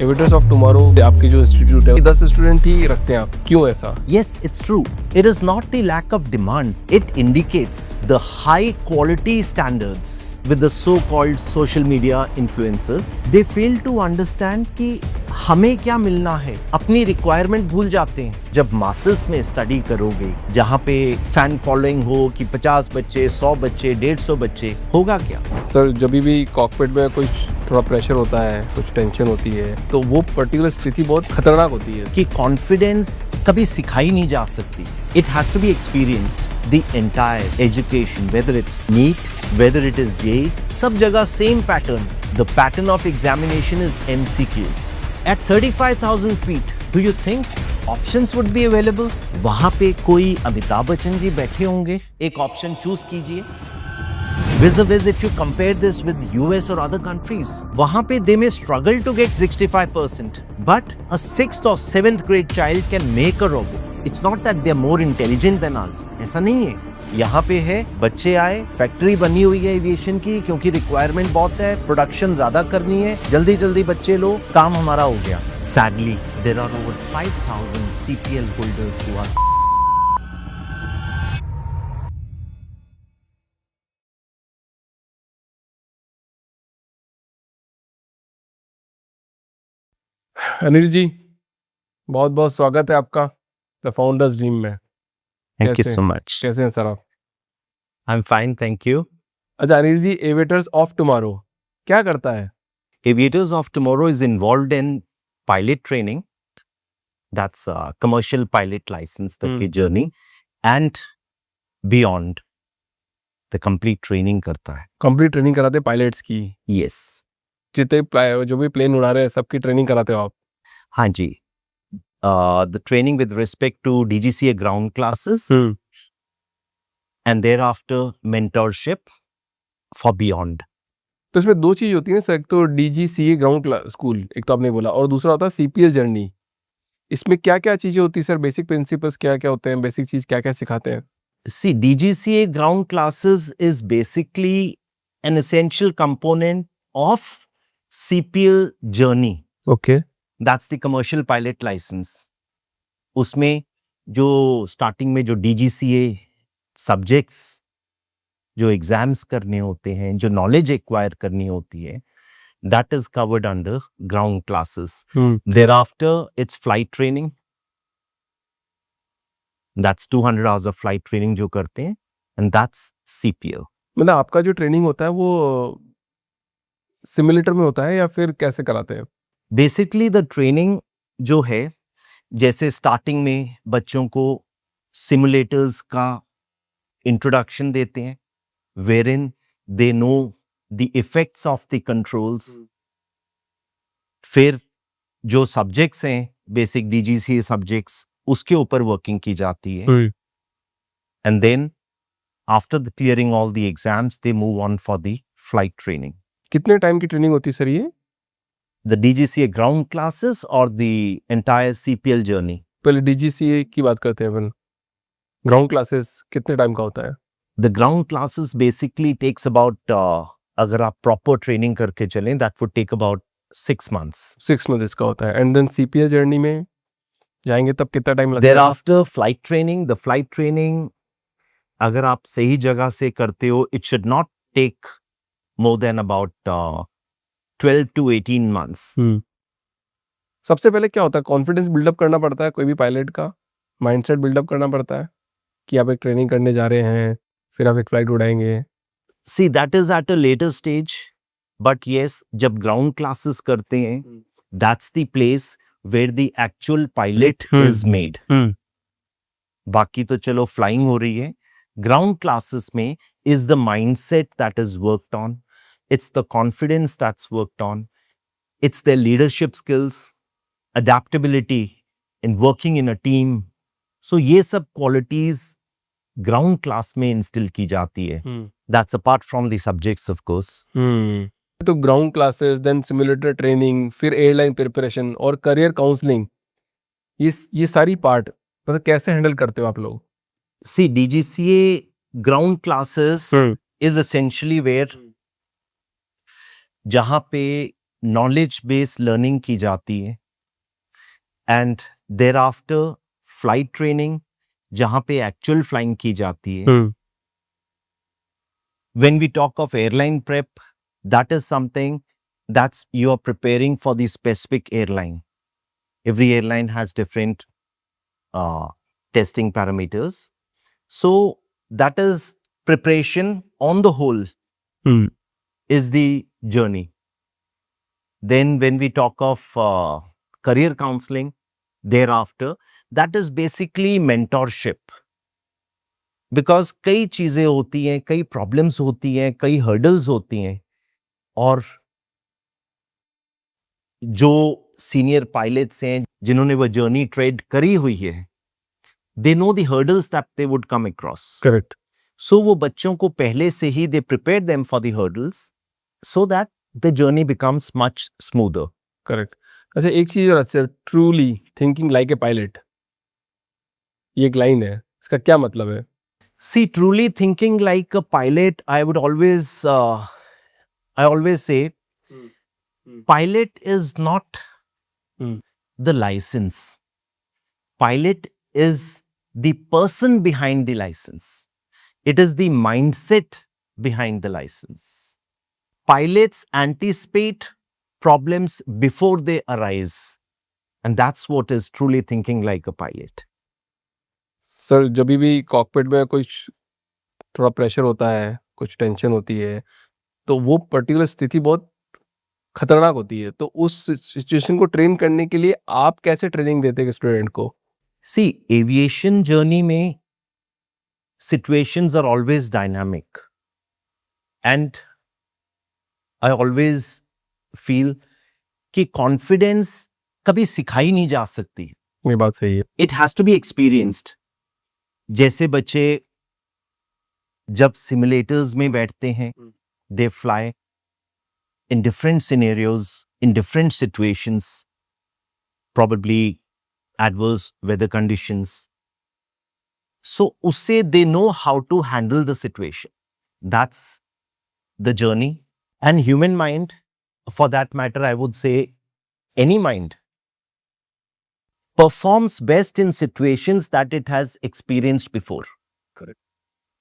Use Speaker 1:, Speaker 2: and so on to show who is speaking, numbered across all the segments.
Speaker 1: एविटर्स of tomorrow आपकी जो institute है 10 स्टूडेंट ही रखते हैं आप, क्यों ऐसा?
Speaker 2: Yes, it's true. It is not the lack of demand. It indicates the high quality standards with the so-called social media influencers. They fail to understand कि हमें क्या मिलना है, अपनी रिक्वायरमेंट भूल जाते हैं। जब मासेस में स्टडी करोगे, जहाँ पे फैन फॉलोइंग हो कि 50 बच्चे, 100 बच्चे, 150 बच्चे, होगा क्या?
Speaker 1: सर, जब भी कॉकपिट में कुछ थोड़ा प्रेशर होता है, कुछ टेंशन होती है, तो वो पर्टिकुलर स्थिति बहुत खतरनाक होती है
Speaker 2: कि कॉन्फिडेंस कभी सिखाई नहीं जा सकती। It has to be experienced. The entire education, whether it's NEET, whether it is JEE, सब जगह same pattern. The pattern of examination is MCQs. At 35,000 feet, do you think options would be available? वहाँ पे कोई अमिताभ बच्चन जी बैठे होंगे, एक option choose कीजिए। Vis-a-vis, if you compare this with US or other countries, वहाँ पे they may struggle to get 65%, but a 6th or 7th grade child can make a robot. It's not that they are more intelligent than us. ऐसा नहीं है। यहाँ पे है, बच्चे आए, फैक्ट्री बनी हुई है एविएशन की, क्योंकि रिक्वायरमेंट बहुत है, प्रोडक्शन ज्यादा करनी है, जल्दी जल्दी बच्चे लो, काम हमारा हो गया। Sadly, there are over 5,000 CPL holders who are
Speaker 1: Anil ji, बहुत बहुत स्वागत है आपका द फाउंडर्स ड्रीम में।
Speaker 2: Thank you so much.
Speaker 1: कैसे हैं सर आप?
Speaker 2: I'm fine, thank you.
Speaker 1: अच्छा अनिल जी, एविटर्स ऑफ टुमारो क्या करता है?
Speaker 2: Aviators of Tomorrow is involved in pilot training. That's a commercial pilot license तक की journey and beyond. The complete training करता है।
Speaker 1: कंप्लीट ट्रेनिंग कराते हैं पायलट्स की?
Speaker 2: Yes.
Speaker 1: जितने जो भी प्लेन उड़ा रहे हैं सबकी ट्रेनिंग कराते हो आप?
Speaker 2: हाँ जी। The training with respect to DGCA ground classes and thereafter mentorship for beyond.
Speaker 1: तो इसमें दो चीज होती है सर, एक तो DGCA ग्राउंड स्कूल, एक तो आपने बोला, और दूसरा होता है CPL जर्नी। इसमें क्या क्या चीजें होती है सर? बेसिक प्रिंसिपल्स क्या क्या होते हैं, बेसिक चीज क्या क्या सिखाते हैं?
Speaker 2: See, DGCA ground classes is basically an essential component of CPL journey.
Speaker 1: Okay.
Speaker 2: That's the commercial pilot license. उसमें जो स्टार्टिंग में जो DGCA सब्जेक्ट्स जो एग्जाम्स करने होते हैं, जो नॉलेज एक्वायर करनी होती है, that is covered under ground classes. Thereafter, it's flight training. That's 200 hours of flight training जो करते हैं, and that's CPL.
Speaker 1: मतलब आपका जो ट्रेनिंग होता है वो सिमुलेटर में होता है या फिर कैसे कराते हैं?
Speaker 2: बेसिकली द ट्रेनिंग जो है, जैसे स्टार्टिंग में बच्चों को सिमुलेटर्स का इंट्रोडक्शन देते हैं, wherein they know the effects of the controls. फिर जो सब्जेक्ट्स हैं, बेसिक DGCA सब्जेक्ट्स, उसके ऊपर वर्किंग की जाती है, and then after the clearing all the exams they move on for the flight training.
Speaker 1: कितने टाइम की ट्रेनिंग होती है सर ये?
Speaker 2: The DGCA ground classes or the entire CPL journey?
Speaker 1: पहले DGCA की बात करते हैं अपन। ग्राउंड क्लासेस कितने टाइम का होता है?
Speaker 2: The ground classes basically takes about अगर आप प्रॉपर ट्रेनिंग करके चलें, that would take about 6 months.
Speaker 1: 6 months का होता है। एंड देन CPL जर्नी में जाएंगे तब कितना टाइम लगता है?
Speaker 2: Thereafter flight training, the flight training अगर आप सही जगह से करते हो, it should not take more than about 12 to 18 months.
Speaker 1: सबसे पहले क्या होता है? कॉन्फिडेंस बिल्डअप करना पड़ता है कोई भी पायलट का, माइंडसेट बिल्डअप करना पड़ता है कि आप एक ट्रेनिंग करने जा रहे हैं, फिर आप एक flight उड़ाएंगे।
Speaker 2: See, that is at a later stage, but yes, जब ground classes करते हैं, that's the place where the actual pilot is made. बाकी तो चलो फ्लाइंग हो रही है, ग्राउंड क्लासेस में is the mindset that is worked on, it's the confidence that's worked on, it's their leadership skills, adaptability in working in a team. So ये सब qualities ground class में इंस्टिल की जाती है. That's apart from the subjects of course.
Speaker 1: तो ground classes, then simulator training, फिर airline preparation और career counselling, ये सारी पार्ट मतलब कैसे हैंडल करते हो आप लोग?
Speaker 2: See, DGCA ground classes is essentially where जहाँ पे नॉलेज बेस्ड लर्निंग की जाती है, and thereafter flight training जहाँ पे एक्चुअल फ्लाइंग की जाती है. When we talk of airline prep, that is something that's you are preparing for the specific airline. Every airline has different testing parameters. So that is preparation on the whole is the journey. Then when we talk of career counseling, thereafter, that is basically mentorship. Because कई चीजें होती हैं, कई problems होती हैं, कई hurdles होती हैं, और जो सीनियर पायलट्स हैं जिन्होंने वो जर्नी ट्रेड करी हुई है, they know the hurdles that they would come across.
Speaker 1: Correct.
Speaker 2: So वो बच्चों को पहले से ही they prepare them for the hurdles so that the journey becomes much smoother.
Speaker 1: Correct. अच्छा, एक चीज और sir, truly thinking like a pilot, ये एक लाइन है, इसका क्या मतलब है?
Speaker 2: See, truly thinking like a pilot, I always say, pilot is not
Speaker 1: Hmm.
Speaker 2: the license. Pilot is the person behind the license. It is the mindset behind the license. Pilots anticipate problems before they arise. And that's what is truly thinking like a pilot.
Speaker 1: Sir, जब भी cockpit में कुछ थोड़ा pressure होता है, कुछ tension होती है, तो वो पर्टिकुलर स्थिति बहुत खतरनाक होती है, तो उस सिचुएशन को ट्रेन करने के लिए आप कैसे ट्रेनिंग देते हैं स्टूडेंट को?
Speaker 2: See, aviation journey में situations are always dynamic. And I always feel कि confidence कभी सिखाई नहीं जा सकती.
Speaker 1: ये बात सही है.
Speaker 2: It has to be experienced. जैसे बच्चे जब simulators में बैठते हैं, they fly in different scenarios, in different situations, probably adverse weather conditions. So उससे they know how to handle the situation. That's the journey. And human mind, for that matter, I would say any mind, performs best in situations that it has experienced before.
Speaker 1: Correct.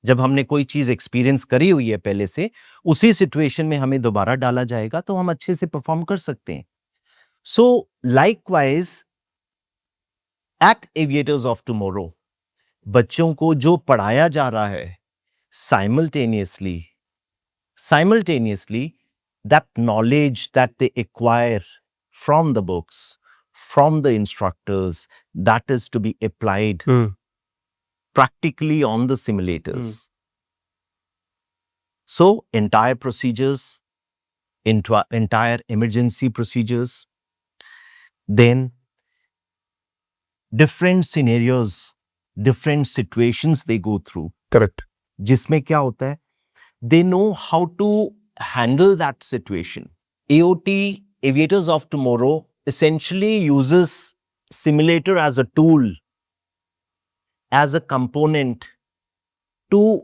Speaker 2: जब हमने कोई चीज experience करी हुई है पहले से, उसी सिचुएशन में हमें दोबारा डाला जाएगा तो हम अच्छे से परफॉर्म कर सकते हैं. So likewise at aviators of tomorrow, बच्चों को जो पढ़ाया जा रहा है simultaneously that knowledge that they acquire from the books, from the instructors, that is to be applied practically on the simulators. So entire procedures, entire emergency procedures, then different scenarios, different situations they go through.
Speaker 1: Correct.
Speaker 2: जिसमें क्या होता है, they know how to handle that situation. AOT, Aviators of Tomorrow, essentially uses simulator as a tool, as a component to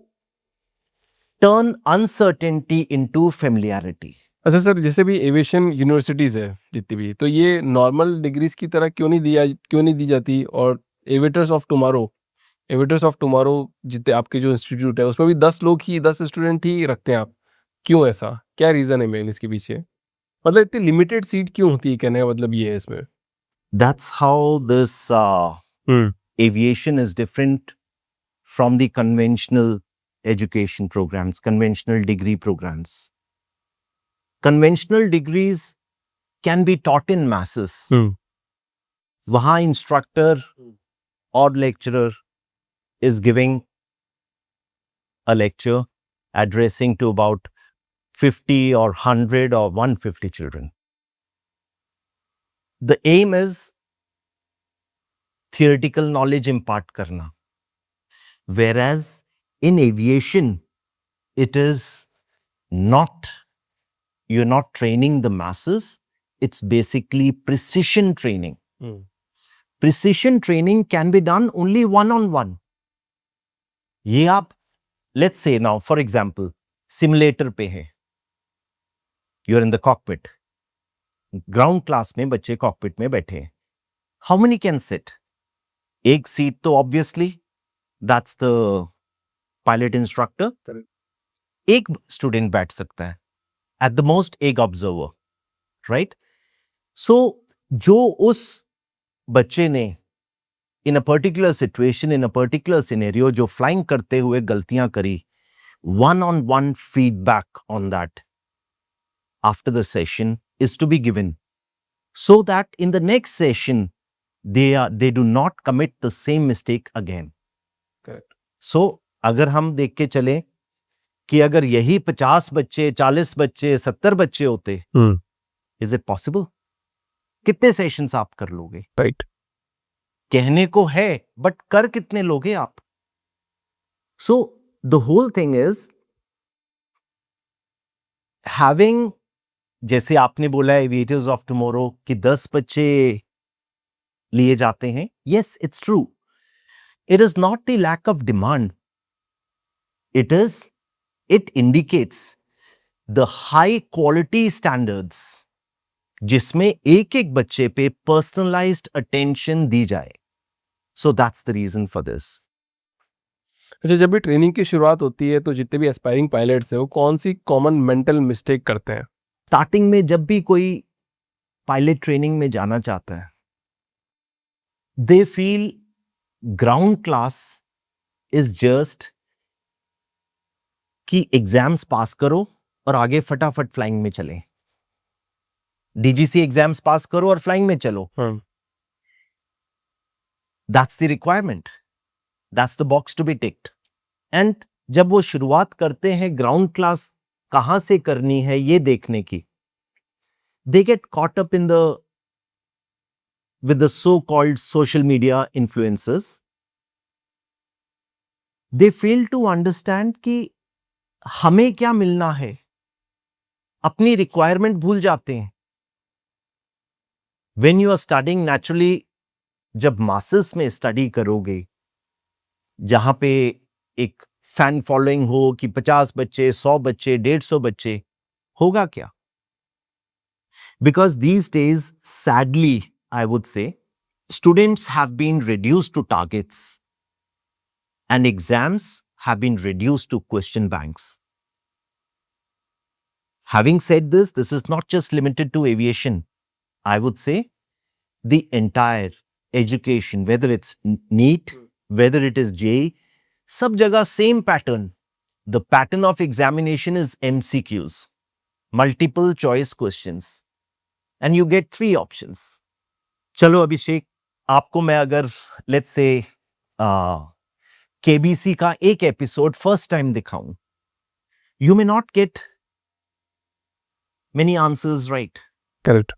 Speaker 2: turn uncertainty into familiarity.
Speaker 1: अच्छा sir, जैसे भी aviation universities है जितनी भी, तो ये नॉर्मल डिग्रीज की तरह क्यों नहीं दी जाती? और एविएटर्स ऑफ टुमारो जितने आपके जो इंस्टीट्यूट है, उसमें भी 10 लोग ही, 10 स्टूडेंट ही रखते हैं आप, क्यों ऐसा? क्या रीज़न है मेन इसके पीछे? मतलब इतनी लिमिटेड सीट क्यों होती है, कहने का मतलब ये है इसमें?
Speaker 2: That's how this aviation is different from the conventional education programs, conventional degree programs. Conventional degrees can be taught in masses. वहाँ instructor or lecturer is giving a lecture addressing to about 50 or 100 or 150 children. The aim is theoretical knowledge impart karna. Whereas in aviation, it is not, you're not training the masses, it's basically precision training. Precision training can be done only one-on-one. ये आप, let's say now, for example, simulator पे है, you're in the cockpit. Ground class में बच्चे cockpit में बैठे हैं, how many can sit? एक सीट तो obviously that's the pilot instructor, एक स्टूडेंट बैठ सकता है, एट द मोस्ट एक ऑब्जर्वर, राइट? सो जो उस बच्चे ने in a particular situation, in a particular scenario जो फ्लाइंग करते हुए गलतियां करी, one-on-one feedback on that after the session is to be given so that in the next session they do not commit the same mistake again.
Speaker 1: Correct.
Speaker 2: So अगर हम देख के चले कि अगर यही 50 बच्चे, 40 बच्चे, 70 बच्चे होते, is it possible? कितने सेशंस आप कर लोगे?
Speaker 1: Right.
Speaker 2: कहने को है बट कर कितने लोगे आप? So the whole thing is having, जैसे आपने बोला एविएटर्स ऑफ टुमारो कि 10 बच्चे लिए जाते हैं, yes it's true, it is not the lack of demand, it indicates the high quality standards जिसमें एक एक बच्चे पे पर्सनलाइज्ड अटेंशन दी जाए. So that's the reason for this.
Speaker 1: अच्छा, जब भी ट्रेनिंग की शुरुआत होती है तो जितने भी एस्पायरिंग पायलट्स हैं वो कौन सी कॉमन मेंटल मिस्टेक करते हैं?
Speaker 2: स्टार्टिंग में जब भी कोई पायलट ट्रेनिंग में जाना चाहता है, they feel ground class is just कि एग्जाम्स पास करो और आगे फटाफट फ्लाइंग में चले. डीजीसी एग्जाम्स पास करो और फ्लाइंग में चलो. That's the requirement, that's the box to be ticked. And जब वो शुरुआत करते हैं ग्राउंड क्लास कहां से करनी है ये देखने की, they get caught up with the so-called social media influencers. They fail to understand कि हमें क्या मिलना है, अपनी रिक्वायरमेंट भूल जाते हैं. When you are studying, naturally जब मासेस में स्टडी करोगे जहां पे एक फैन फॉलोइंग हो कि 50 बच्चे, 100 बच्चे, 150 बच्चे, होगा क्या? Because these days, sadly, I would say, students have been reduced to targets and exams have been reduced to question banks. Having said this, this is not just limited to aviation. I would say the entire education, whether it's NEET, whether it is JEE, सब जगह same pattern. The pattern of examination is MCQs, multiple choice questions. And you get 3 options. चलो अभिषेक, आपको मैं अगर let's say KBC का एक episode first time दिखाऊं, you may not gate many answers right.
Speaker 1: Correct.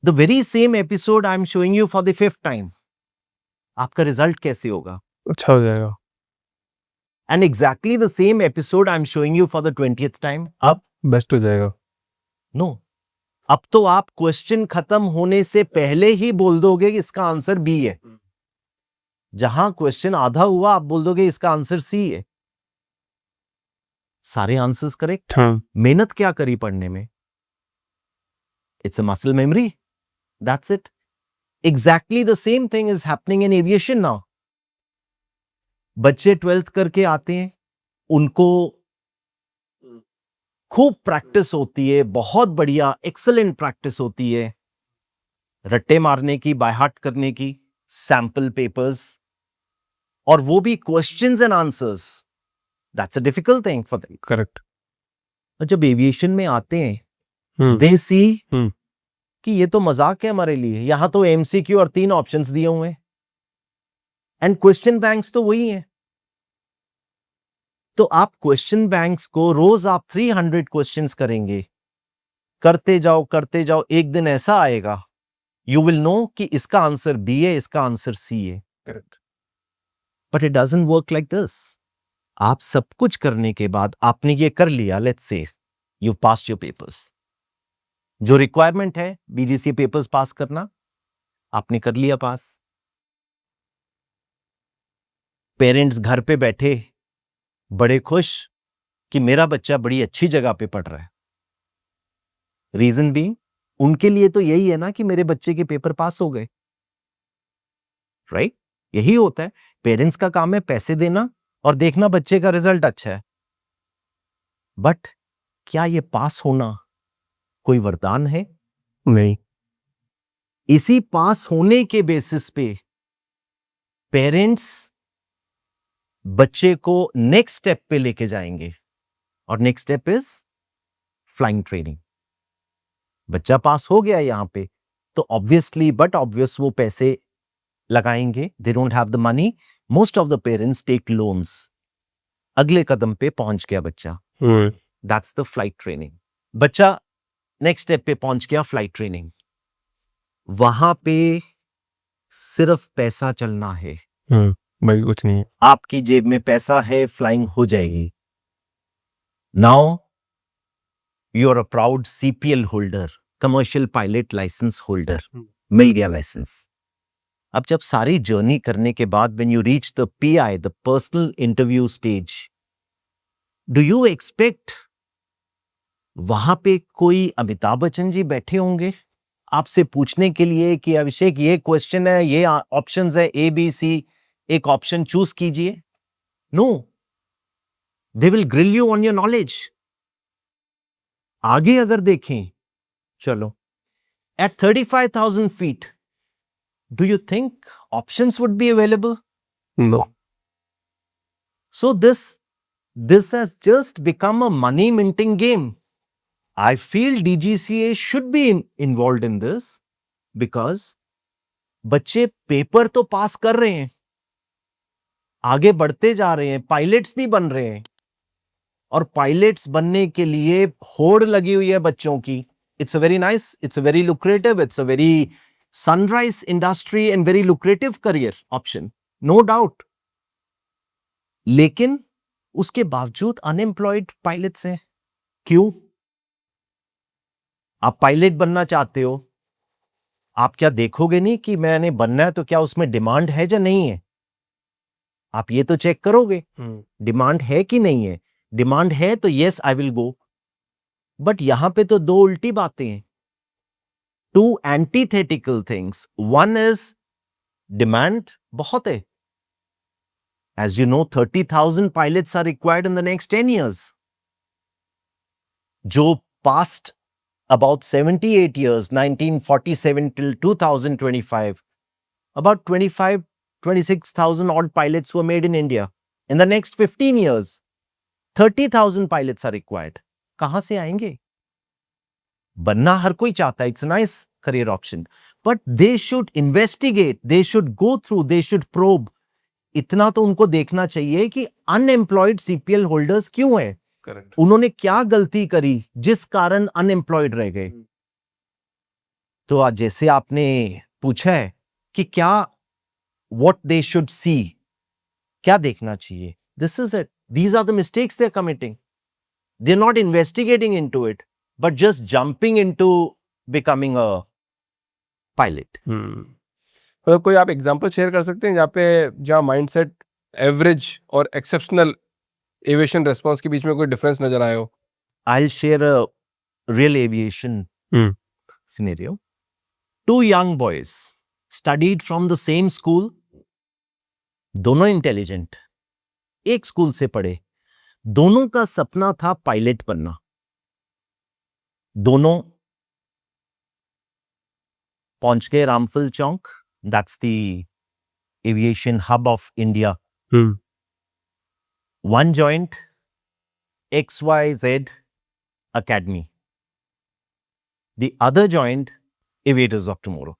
Speaker 2: The very same episode I am showing you for the 5th time, आपका result कैसे होगा?
Speaker 1: अच्छा हो जाएगा.
Speaker 2: And exactly the same episode I am showing you for the 20th time, अब
Speaker 1: best हो जाएगा.
Speaker 2: No, अब तो आप क्वेश्चन खत्म होने से पहले ही बोल दोगे कि इसका आंसर बी है. जहां क्वेश्चन आधा हुआ आप बोल दोगे इसका आंसर सी है. सारे आंसर्स करेक्ट. मेहनत क्या करी पढ़ने में? It's a muscle memory, that's it. Exactly the same thing is happening in aviation now. बच्चे 12th करके आते हैं, उनको खूब प्रैक्टिस होती है, बहुत बढ़िया एक्सीलेंट प्रैक्टिस होती है, रट्टे मारने की, बाय हार्ट करने की, सैंपल पेपर्स, और वो भी questions and answers. That's a difficult thing for them.
Speaker 1: Correct.
Speaker 2: और जब एविएशन में आते हैं, दे सी कि ये तो मजाक है हमारे लिए, यहां तो एमसीक्यू और 3 ऑप्शंस दिए हुए हैं एंड क्वेश्चन बैंक्स तो वही हैं. तो आप क्वेश्चन बैंक्स को रोज आप 300 क्वेश्चंस करेंगे, करते जाओ, एक दिन ऐसा आएगा यू विल नो कि इसका आंसर बी है, इसका आंसर सी है.
Speaker 1: Correct.
Speaker 2: But it doesn't work like this. आप सब कुछ करने के बाद आपने ये कर लिया, let's say you passed your papers, जो रिक्वायरमेंट है बीजीसी पेपर्स पास करना, आपने कर लिया पास. पेरेंट्स घर पे बैठे बड़े खुश कि मेरा बच्चा बड़ी अच्छी जगह पे पढ़ रहा है. रीजन बीइंग उनके लिए तो यही है ना कि मेरे बच्चे के पेपर पास हो गए, राइट? यही होता है। पेरेंट्स का काम है पैसे देना और देखना बच्चे का रिजल्ट अच्छा है। बट क्या ये पास होना कोई वरदान है?
Speaker 1: नहीं।
Speaker 2: इसी पास होने के बेसिस पे पेरेंट्स बच्चे को नेक्स्ट स्टेप पे लेके जाएंगे, और next step is flying training. बच्चा पास हो गया यहां पे, तो ऑब्वियसली बट ऑब्वियस वो पैसे लगाएंगे। They don't have the money, most of the parents take loans. अगले कदम पे पहुंच गया बच्चा, दैट्स द फ्लाइट ट्रेनिंग। बच्चा नेक्स्ट स्टेप पे पहुंच गया, फ्लाइट ट्रेनिंग। वहां पे सिर्फ पैसा चलना है,
Speaker 1: बाकी कुछ नहीं है।
Speaker 2: आपकी जेब में पैसा है, फ्लाइंग हो जाएगी। Now you are a proud CPL holder, commercial pilot licence holder, मिल गया लाइसेंस। अब जब सारी जर्नी करने के बाद when you reach the PI, the personal interview stage, do you expect वहां पे कोई अमिताभ बच्चन जी बैठे होंगे आपसे पूछने के लिए कि अभिषेक ये क्वेश्चन है, ये ऑप्शंस है ABC, एक ऑप्शन चूज कीजिए? No, they will grill you on your knowledge. आगे अगर देखें, चलो at 35,000 feet, do you think options would be available?
Speaker 1: No.
Speaker 2: So this has just become a money minting game. I feel DGCA should be involved in this because बच्चे paper तो पास कर रहे हैं, आगे बढ़ते जा रहे हैं, पायलट्स भी बन रहे हैं, और पायलट्स बनने के लिए होड़ लगी हुई है बच्चों की। It's a very nice, it's a very lucrative, it's a very sunrise industry and very lucrative career option, no doubt. लेकिन उसके बावजूद अनएम्प्लॉयड पायलट्स हैं। क्यों? आप पायलट बनना चाहते हो, आप क्या देखोगे नहीं कि मैंने बनना है तो क्या उसमें डिमांड है या नहीं है? आप ये तो चेक करोगे डिमांड है कि नहीं है। डिमांड है तो yes I will go. But यहां पे तो दो उल्टी बातें हैं, two antithetical things. One is demand बहुत है, as you know 30,000 pilots are required in the next 10 years. जो past about 78 years, 1947 till 2025, about 26,000 odd pilots were made in India. In the next 15 years, 30,000 pilots are required. कहां से आएंगे? बनना हर कोई चाहता है, it's a nice career option, but they should investigate, they should go through, they should probe. इतना तो उनको देखना चाहिए कि अनएम्प्लॉयड CPL होल्डर्स क्यों हैं,
Speaker 1: करेक्ट।
Speaker 2: उन्होंने क्या गलती करी जिस कारण अनएम्प्लॉयड रह गए। तो आज जैसे आपने पूछा है कि क्या व्हाट दे शुड सी, क्या देखना चाहिए, this is it, these are the mistakes they are committing. They are not investigating into it but just jumping into becoming a pilot.
Speaker 1: मतलब कोई आप एग्जांपल शेयर कर सकते हैं जहाँ माइंडसेट एवरेज और एक्सेप्शनल एविएशन रेस्पॉन्स के बीच में कोई डिफरेंस नजर आया हो?
Speaker 2: I'll share a real aviation scenario. Two young boys studied from the same school. दोनों इंटेलिजेंट, एक स्कूल से पढ़े, दोनों का सपना था पायलट बनना। दोनों पहुंच गए Ramphal Chowk, that's the aviation hub of India. One joined XYZ Academy. The other joined Aviators of Tomorrow.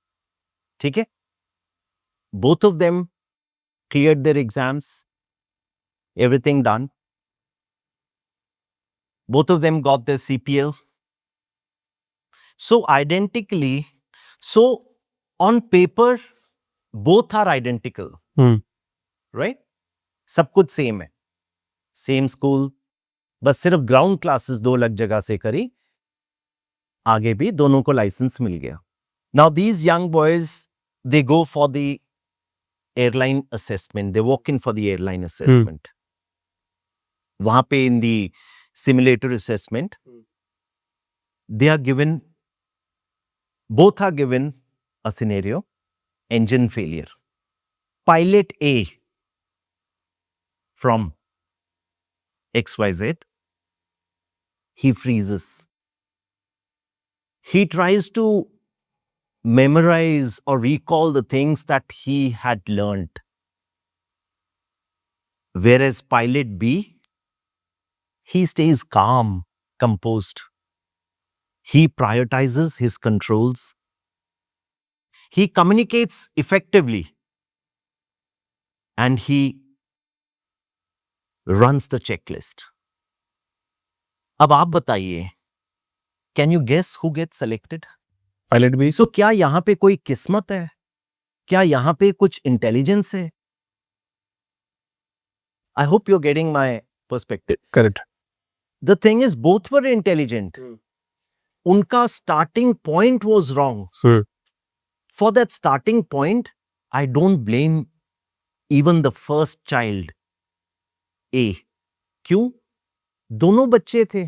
Speaker 2: ठीक है? Both of them cleared their exams, everything done. Both of them got their CPL. So identically, so on paper, both are identical. Right? सब कुछ same है, same school, बस सिर्फ ground classes दो अलग जगह से करी, आगे भी दोनों को लाइसेंस मिल गया। Now these young boys they go for the airline assessment, they walk in for the airline assessment. वहां पे in the simulator assessment they are given Both are given a scenario, engine failure. Pilot A from XYZ, he freezes. He tries to memorize or recall the things that he had learned. Whereas pilot B, he stays calm, composed. He prioritizes his controls. He communicates effectively. And he runs the checklist. अब आप बताइए, can you guess who gets selected?
Speaker 1: Pilot भी
Speaker 2: So क्या यहां पे कोई किस्मत है? क्या यहां पे कुछ इंटेलिजेंस है? I hope you're getting my perspective.
Speaker 1: Correct
Speaker 2: The thing is, both were intelligent. उनका starting point was wrong. For that starting point, I don't blame even the first child. A. क्यों? दोनों बच्चे थे.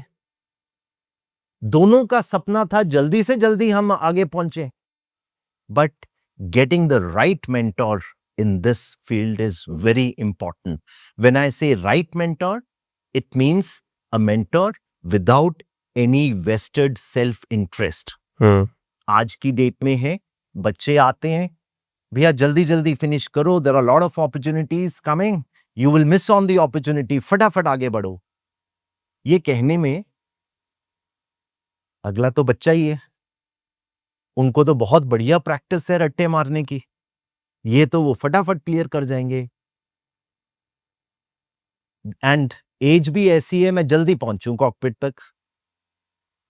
Speaker 2: दोनों का सपना था जल्दी से जल्दी हम आगे पहुंचे. But getting the right mentor in this field is very important. When I say right mentor, it means a mentor without any vested self-interest. आज की डेट में है, बच्चे आते हैं, भैया जल्दी जल्दी फिनिश करो, there are a lot of opportunities coming, you will miss on the opportunity, फटाफट आगे बढ़ो. ये कहने में अगला तो बच्चा ही है, उनको तो बहुत बढ़िया प्रैक्टिस है रट्टे मारने की, ये तो वो फटाफट क्लियर कर जाएंगे. एंड एज भी ऐसी है, मैं जल्दी पहुंचूं कॉकपिट तक.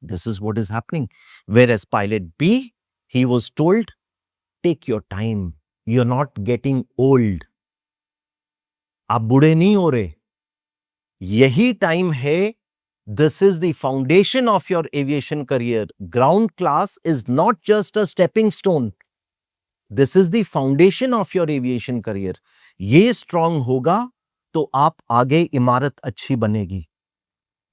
Speaker 2: This is what is happening. Whereas pilot B, he was told, take your time. You're not getting old. आप बूढ़े नहीं हो रहे. यही टाइम है. This is the foundation of your aviation career. Ground class is not just a stepping stone. This is the foundation of your aviation career. ये strong होगा तो आप आगे इमारत अच्छी बनेगी.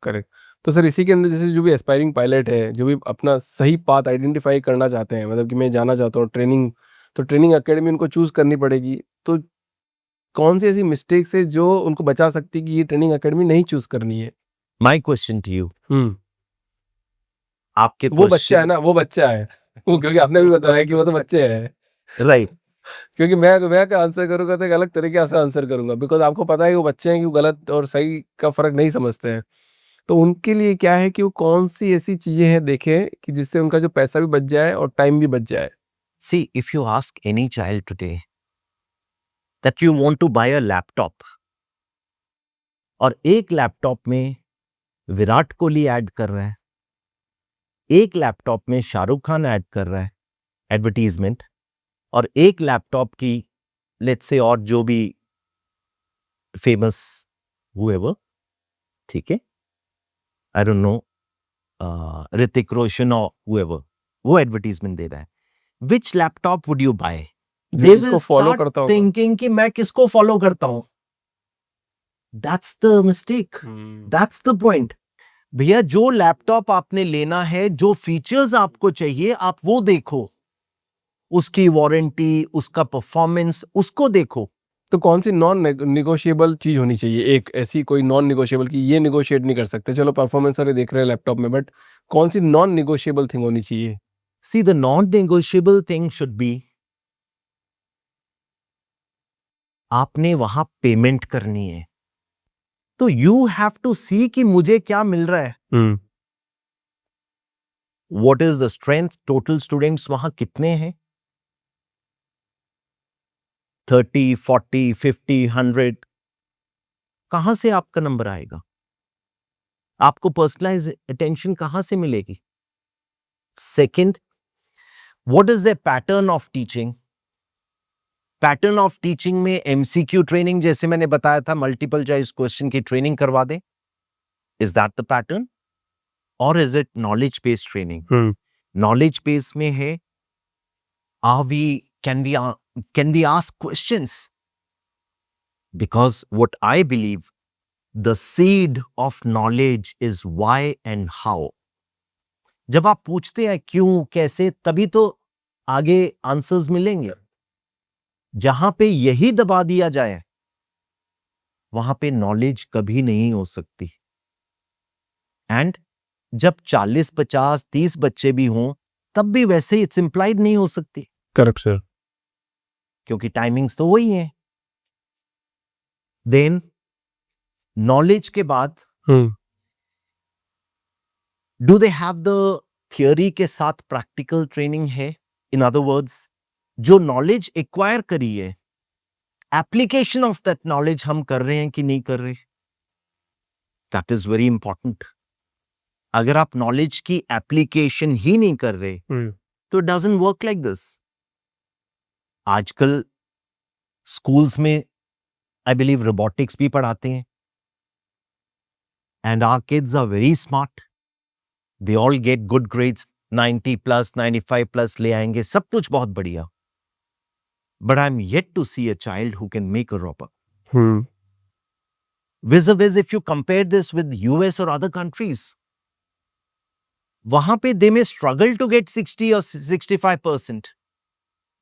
Speaker 1: करेक्ट. तो सर इसी के अंदर जैसे जो भी एस्पायरिंग पायलट है, जो भी अपना सही पाथ आइडेंटिफाई करना चाहते हैं, मतलब कि मैं जाना चाहता हूँ ट्रेनिंग, तो ट्रेनिंग एकेडमी उनको चूज करनी पड़ेगी. तो कौन सी ऐसी मिस्टेक्स है जो उनको बचा सकती है कि ये ट्रेनिंग एकेडमी नहीं चूज करनी है?
Speaker 2: My question to you. आपके
Speaker 1: वो बच्चा है ना, वो बच्चा है वो, क्योंकि आपने भी बताया कि वो तो बच्चे हैं.
Speaker 2: राइट.
Speaker 1: क्योंकि मैं क्या आंसर करूंगा तो एक अलग तरीके से आंसर करूंगा, बिकॉज आपको पता है कि वो बच्चे हैं कि वो गलत और सही का फर्क नहीं समझते हैं. तो उनके लिए क्या है कि वो कौन सी ऐसी चीजें हैं देखें कि जिससे उनका जो पैसा भी बच जाए और टाइम भी बच जाए.
Speaker 2: See, if you ask any child today that you want to buy a laptop, और एक लैपटॉप में विराट कोहली ऐड कर रहा है, एक लैपटॉप में शाहरुख खान ऐड कर रहा है एडवर्टीजमेंट, और एक लैपटॉप की लेट्स से और जो भी फेमस whoever, ठीक है, I don't know, Hrithik Roshan और whoever, वो एडवर्टीजमेंट दे रहा है. Which laptop would you buy?
Speaker 1: जो इसको फॉलो करता होगा.
Speaker 2: Thinking कि मैं किसको फॉलो करता हूं. That's the mistake. That's the point. भैया जो लैपटॉप आपने लेना है, जो फीचर्स आपको चाहिए, आप वो देखो, उसकी वारंटी, उसका परफॉर्मेंस, उसको देखो.
Speaker 1: तो कौन सी नॉन निगोशिएबल चीज होनी चाहिए? एक ऐसी कोई नॉन निगोशिएबल कि ये निगोशिएट नहीं कर सकते, चलो परफॉर्मेंस वाले देख रहे हैं लैपटॉप में, बट कौन सी नॉन निगोशिएबल थिंग होनी चाहिए?
Speaker 2: See, the non-negotiable thing should be, आपने वहां पेमेंट करनी है, तो यू हैव टू सी कि मुझे क्या मिल रहा है. What is the strength? Total students वहां कितने हैं? 30, 40, 50, 100. कहां से आपका नंबर आएगा? आपको पर्सनलाइज अटेंशन कहां से मिलेगी? Second, what is their pattern of teaching? Pattern of teaching में एमसीक्यू ट्रेनिंग, जैसे मैंने बताया था, मल्टीपल चॉइस क्वेश्चन की ट्रेनिंग करवा दें. इज दैट द पैटर्न, और is it knowledge based training? Knowledge based में है, are we can we ask questions? Because what I believe, the seed of knowledge is why and how. जब आप पूछते हैं क्यों कैसे, तभी तो आगे आंसर्स मिलेंगे। जहां पे यही दबा दिया जाए वहां पे नॉलेज कभी नहीं हो सकती। एंड जब 40 50 30 बच्चे भी हों तब भी वैसे इट्स इंप्लाइड नहीं हो सकती,
Speaker 1: करेक्ट सर।
Speaker 2: क्योंकि टाइमिंग्स तो वही है। देन नॉलेज के बाद do they have the theory के साथ प्रैक्टिकल ट्रेनिंग है? इन अदर वर्ड्स, जो नॉलेज एक्वायर करी है, एप्लीकेशन ऑफ दैट नॉलेज हम कर रहे हैं कि नहीं कर रहे? That is very important. अगर आप नॉलेज की एप्लीकेशन ही नहीं कर रहे तो it doesn't work like this. आजकल स्कूल्स में आई बिलीव रोबोटिक्स भी पढ़ाते हैं, and our kids are very smart, they all get good grades, 90 plus 95 plus ले आएंगे, सब कुछ बहुत बढ़िया। But I am yet to see a child who can make a robot. vis-a-vis if you compare this with US or other countries, वहां पे they may struggle to get 60 or 65%,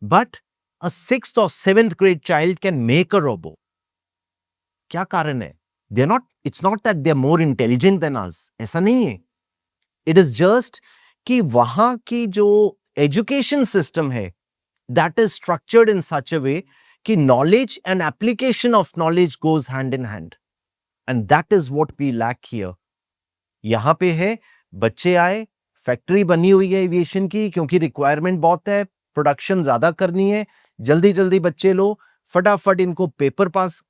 Speaker 2: but a 6th or 7th grade child can make a robot. क्या कारण है? They're not, it's not that they're more intelligent than us, ऐसा नहीं है। It is just कि वहां की जो education system है, that is structured in such a way कि knowledge and application of knowledge goes hand in hand. And that is what we lack here. यहां पे है, बच्चे आए, फैक्ट्री बनी हुई है एविएशन की, क्योंकि रिक्वायरमेंट बहुत है, प्रोडक्शन ज्यादा करनी है, जल्दी जल्दी बच्चे लो, फटाफट इनको पेपर पास,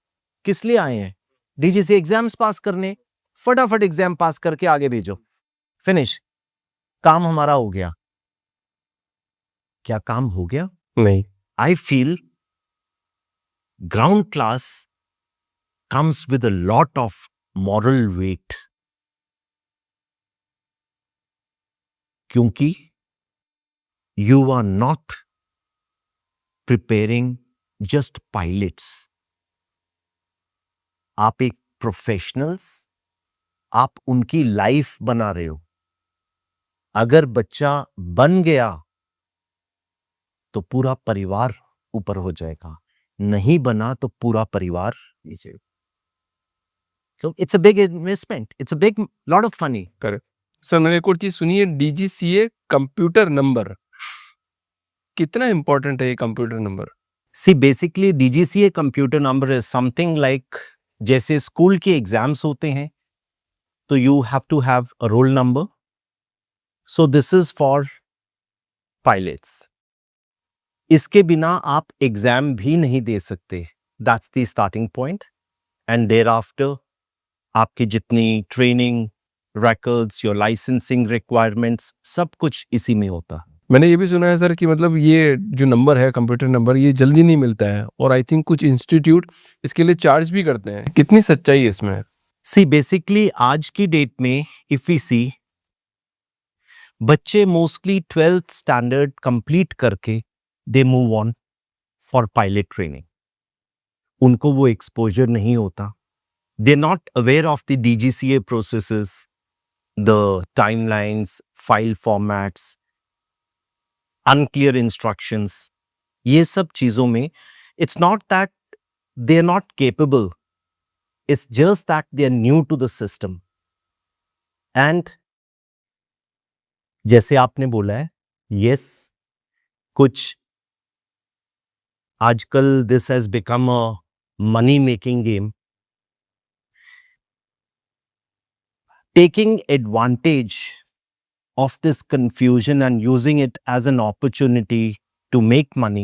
Speaker 2: किस लिए आए हैं? डीजीसी एग्जाम्स पास करने, फटाफट एग्जाम पास करके आगे भेजो, फिनिश, काम हमारा हो गया। क्या काम हो गया?
Speaker 1: नहीं।
Speaker 2: I feel ground class comes with a lot of moral weight, क्योंकि you are not preparing just pilots. आप एक प्रोफेशनल्स, आप उनकी लाइफ बना रहे हो। अगर बच्चा बन गया तो पूरा परिवार ऊपर हो जाएगा, नहीं बना तो पूरा परिवार नीचे। So it's a big investment. It's a big lot of money.
Speaker 1: Correct sir. मैंने एक और चीज सुनी है, डीजीसीए कंप्यूटर नंबर, कितना इंपॉर्टेंट है ये computer number?
Speaker 2: See, basically DGCA computer number is something like जैसे स्कूल के एग्जाम्स होते हैं तो you have to have a roll number. So this is for pilots. इसके बिना आप एग्जाम भी नहीं दे सकते। That's the starting point. And thereafter आपकी जितनी training, records, your licensing requirements, सब कुछ इसी में होता है।
Speaker 1: मैंने ये भी सुना है सर कि मतलब ये जो नंबर है, कंप्यूटर नंबर, ये जल्दी नहीं मिलता है, और आई थिंक कुछ इंस्टीट्यूट इसके लिए चार्ज भी करते हैं। कितनी सच्चाई है इसमें?
Speaker 2: सी बेसिकली आज की डेट में इफ वी सी, बच्चे मोस्टली 12th स्टैंडर्ड कंप्लीट करके they move on for pilot training. उनको वो एक्सपोजर नहीं होता, they not aware of the DGCA processes, the timelines, file formats, unclear instructions, ये सब चीजों में it's not that they are not capable, it's just that they are new to the system. And जैसे आपने बोला है, यस, कुछ आजकल this has become a money making game, taking advantage of this confusion and using it as an opportunity to make money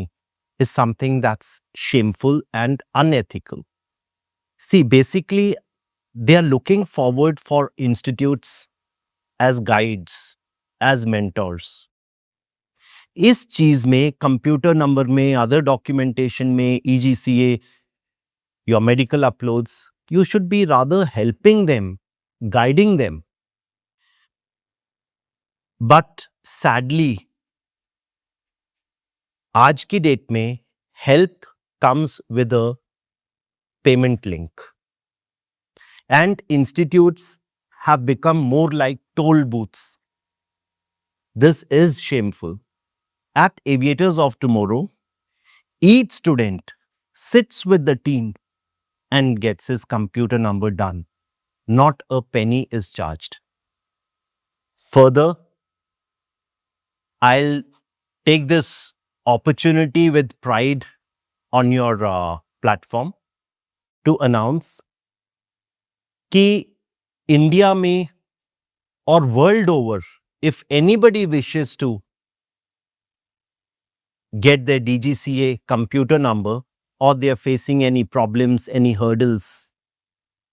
Speaker 2: is something that's shameful and unethical. See, basically, they are looking forward for institutes as guides, as mentors. इस चीज में, computer number में, other documentation में, EGCA, your medical uploads, you should be rather helping them, guiding them. But sadly आज की date में help comes with a payment link, and institutes have become more like toll booths. This is shameful. At Aviators of Tomorrow, each student sits with the team and gets his computer number done. Not a penny is charged. Further, I'll take this opportunity with pride on your platform to announce कि India में और world over, if anybody wishes to get their DGCA computer number or they are facing any problems, any hurdles,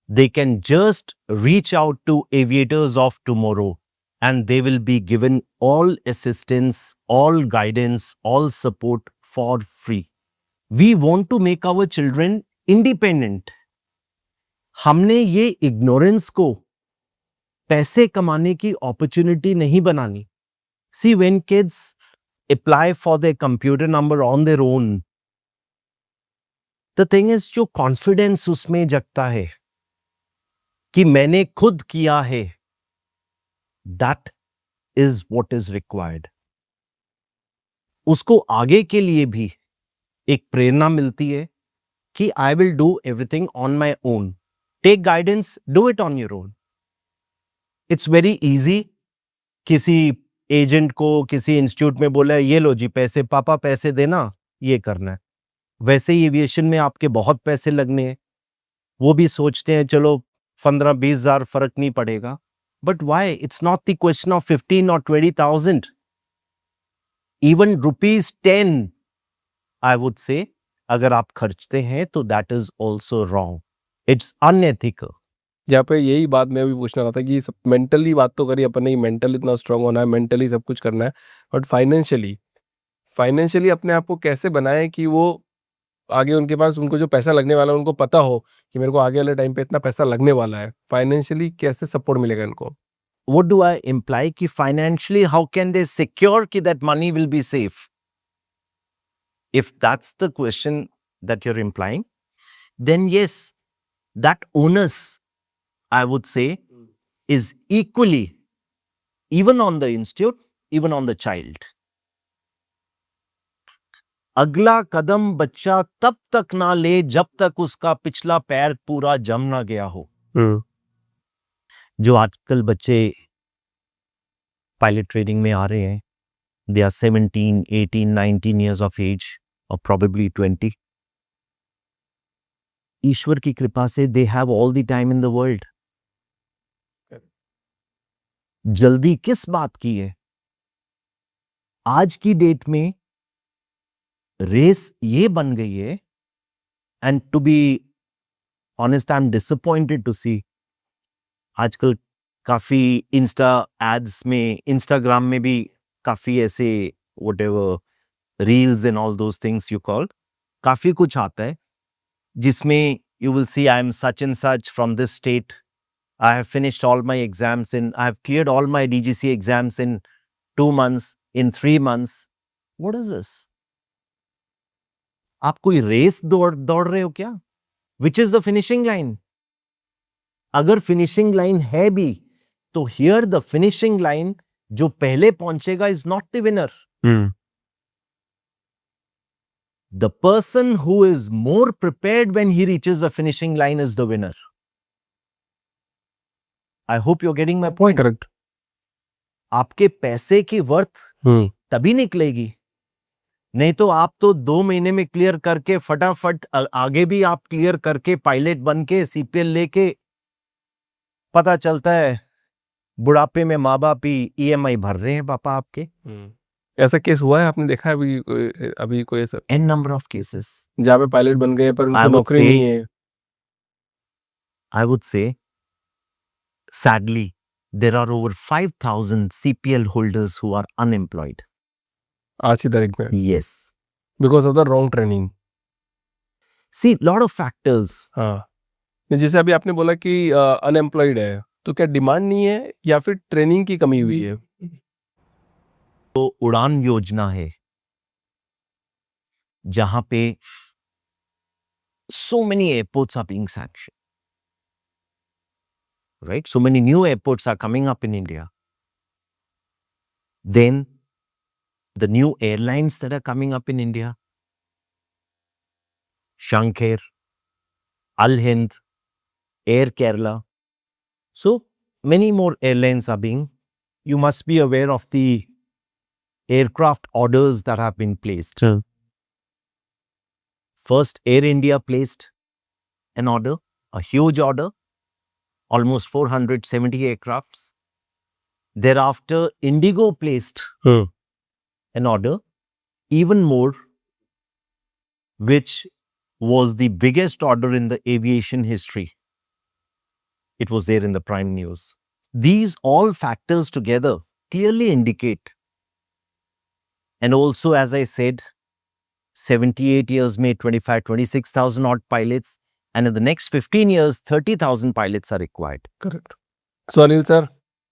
Speaker 2: they can just reach out to Aviators of Tomorrow and they will be given all assistance, all guidance, all support for free. We want to make our children independent. हमने ये ignorance को पैसे कमाने की opportunity नहीं बनानी. See, when kids apply for their computer number on their own, the thing is जो confidence उसमें जगता है कि मैंने खुद किया है, that is what is required. उसको आगे के लिए भी एक प्रेरणा मिलती है कि I will do everything on my own. Take guidance, do it on your own. It's very easy. किसी एजेंट को किसी इंस्टीट्यूट में बोला ये लो जी पैसे, पापा पैसे देना, ये करना है. वैसे ही एविएशन में आपके बहुत पैसे लगने हैं. वो भी सोचते हैं चलो 15-20 हज़ार फर्क नहीं पड़ेगा. But why? It's not the question of 15 or 20,000. Even rupees 10, I would say, अगर आप खर्चते हैं तो that is also wrong. It's unethical.
Speaker 1: यहाँ पे यही बात मैं भी पूछना रहा था कि सब मेंटली बात तो करी अपन ने, मेंटल इतना स्ट्रांग होना है, मेंटली सब कुछ करना है, बट फाइनेंशियली अपने आप को कैसे बनाएं कि वो आगे उनके पास उनको जो पैसा लगने वाला है उनको पता हो कि मेरे को आगे वाले टाइम पे इतना पैसा लगने वाला है. फाइनेंशियली कैसे सपोर्ट मिलेगा इनको?
Speaker 2: What do I imply? कि financially, how can they secure कि that money will be safe? If that's the question that you're implying, then yes, that onus, I would say, is equally, even on the institute, even on the child. अगला कदम बच्चा तब तक ना ले जब तक उसका पिछला पैर पूरा जम ना गया हो. जो आजकल बच्चे पायलट ट्रेनिंग में आ रहे हैं, they are 17, 18, 19 years of age or probably 20. ईश्वर की कृपा से they have all the time in the world. जल्दी किस बात की है? आज की डेट में रेस ये बन गई है, and to be honest, I'm disappointed to see आजकल काफी इंस्टा एड्स में, इंस्टाग्राम में भी काफी ऐसे whatever reels and all those things you call, काफी कुछ आता है जिसमें you will see I am such and such from this state. I have finished all my exams and I have cleared all my DGC exams in 2 months, in 3 months. What is this? आप कोई race दौड़ रहे हो क्या? Which is the finishing line? अगर finishing line है भी तो हियर द फिनिशिंग लाइन जो पहले पहुंचेगा is not the winner. The person who is more prepared when he reaches the finishing line is the winner. I hope you are getting my point.
Speaker 1: Correct.
Speaker 2: आपके पैसे की worth तभी निकलेगी, नहीं तो आप तो 2 महीने में क्लियर करके फटाफट आगे भी आप क्लियर करके पायलट बन के सीपीएल लेके पता चलता है बुढ़ापे में माँ बाप ही ईएमआई भर रहे हैं पापा आपके.
Speaker 1: ऐसा केस हुआ है? आपने देखा है अभी कोई ऐसा?
Speaker 2: एन नंबर ऑफ केसेस
Speaker 1: जहाँ पे पायलट बन गए पर उनको नौकरी नहीं है.
Speaker 2: I would say sadly there are over 5,000 CPL holders who are unemployed
Speaker 1: आज की तारीख में.
Speaker 2: Yes,
Speaker 1: because of the wrong training.
Speaker 2: See lot of factors.
Speaker 1: हाँ, जैसे अभी आपने बोला कि अनएम्प्लॉयड है, तो क्या डिमांड नहीं है या फिर ट्रेनिंग की कमी हुई है?
Speaker 2: तो उड़ान योजना है जहां पे so many airports are being sanctioned, right? So many new airports are coming up in India. Then the new airlines that are coming up in India, Shankar, Al Hind, Air Kerala. So many more airlines are being, you must be aware of the aircraft orders that have been placed. First, Air India placed an order, a huge order, almost 470 aircrafts. Thereafter, Indigo placed an order, even more, which was the biggest order in the aviation history. It was there in the prime news. These all factors together clearly indicate, and also, as I said, 78 years made 26,000 odd pilots, and in the next 15 years, 30,000 pilots are required.
Speaker 1: Correct. So Anil sir,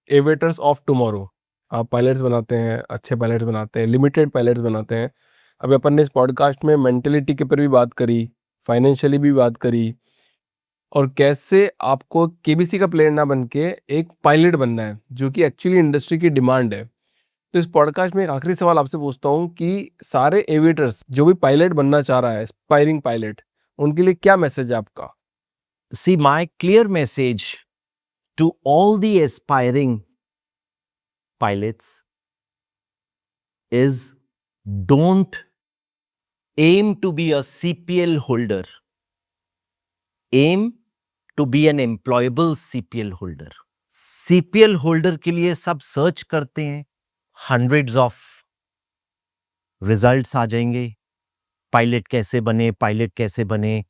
Speaker 1: aviators of tomorrow, आप pilots बनाते हैं, अच्छे pilots बनाते हैं, limited pilots बनाते हैं. अभी अपन ने इस पॉडकास्ट में मेंटेलिटी के ऊपर भी बात करी, फाइनेंशियली भी बात करी, और कैसे आपको केबीसी का प्लेयर ना बन के एक पायलट बनना है, जो कि एक्चुअली इंडस्ट्री की डिमांड है. तो इस पॉडकास्ट में एक आखिरी सवाल आपसे पूछता हूँ कि सारे एविएटर्स जो भी पायलट बनना चाह रहा है, एस्पायरिंग पायलट, उनके लिए क्या मैसेज है आपका?
Speaker 2: See, my clear message to all the aspiring pilots is, don't aim to be a CPL holder. Aim to be an employable CPL holder. CPL holder के लिए सब सर्च करते हैं, hundreds of results आ जाएंगे, pilot कैसे बने, pilot कैसे बने,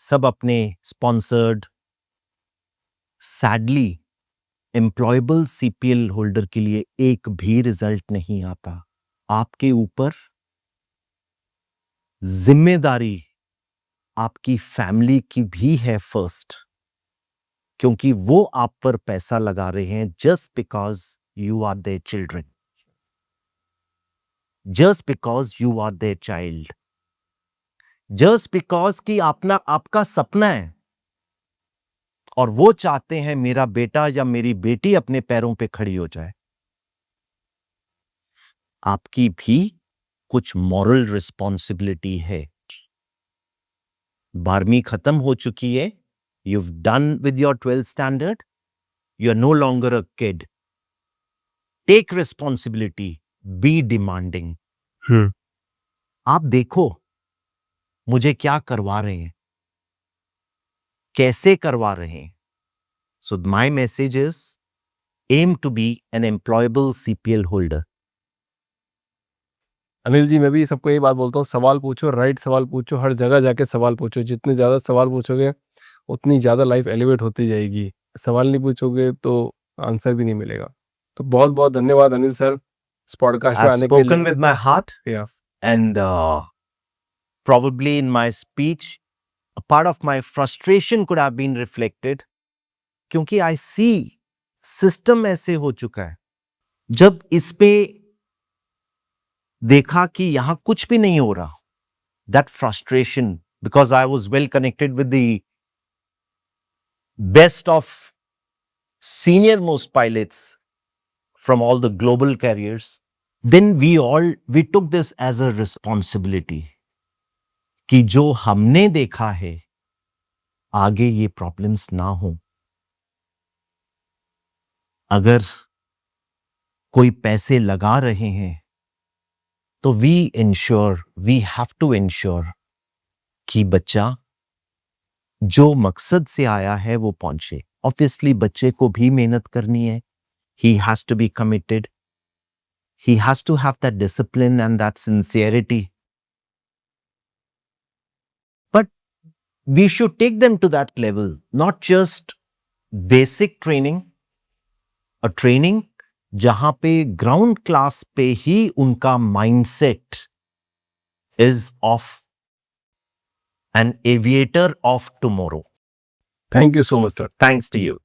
Speaker 2: सब अपने sponsored. Sadly employable CPL holder के लिए एक भी रिजल्ट नहीं आता. आपके ऊपर जिम्मेदारी आपकी फैमिली की भी है फर्स्ट, क्योंकि वो आप पर पैसा लगा रहे हैं just because you are their children, just because you are their child, just because कि आपका सपना है और वो चाहते हैं मेरा बेटा या मेरी बेटी अपने पैरों पे खड़ी हो जाए. आपकी भी कुछ मॉरल रिस्पॉन्सिबिलिटी है. 12वीं खत्म हो चुकी है, you've done with your 12th standard, you are no longer a kid. Take responsibility, be demanding. आप देखो मुझे क्या करवा रहे हैं, कैसे करवा रहे हैं. So my message is, aim to be an employable CPL holder.
Speaker 1: Anil ji, मैं भी सबको यही बात बोलता हूँ, सवाल पूछो, राइट सवाल पूछो, हर जगह जाके सवाल पूछो. जितने ज़्यादा सवाल पूछोगे उतनी ज़्यादा लाइफ एलिवेट होती जाएगी. सवाल नहीं पूछोगे तो आंसर भी नहीं मिलेगा. तो बहुत बहुत धन्यवाद अनिल सर इस पॉडकास्ट में
Speaker 2: I've
Speaker 1: आने के लिए.
Speaker 2: spoken with my heart,
Speaker 1: Yeah.
Speaker 2: and probably in my speech, a part of my frustration could have been reflected, क्योंकि I see system ऐसे हो चुका है. जब इस पे देखा कि यहाँ कुछ भी नहीं हो रहा, that frustration, because I was well connected with the best of senior most pilots from all the global carriers, then we took this as a responsibility कि जो हमने देखा है आगे ये प्रॉब्लम्स ना हो. अगर कोई पैसे लगा रहे हैं तो we have to ensure कि बच्चा जो मकसद से आया है वो पहुंचे. ऑब्वियसली बच्चे को भी मेहनत करनी है. He has to be committed. He has to have that discipline and that sincerity. But we should take them to that level, not just basic training, a training जहां पे ग्राउंड क्लास पे ही उनका mindset is of an aviator of tomorrow.
Speaker 1: Thank you so much sir.
Speaker 2: Thanks to you.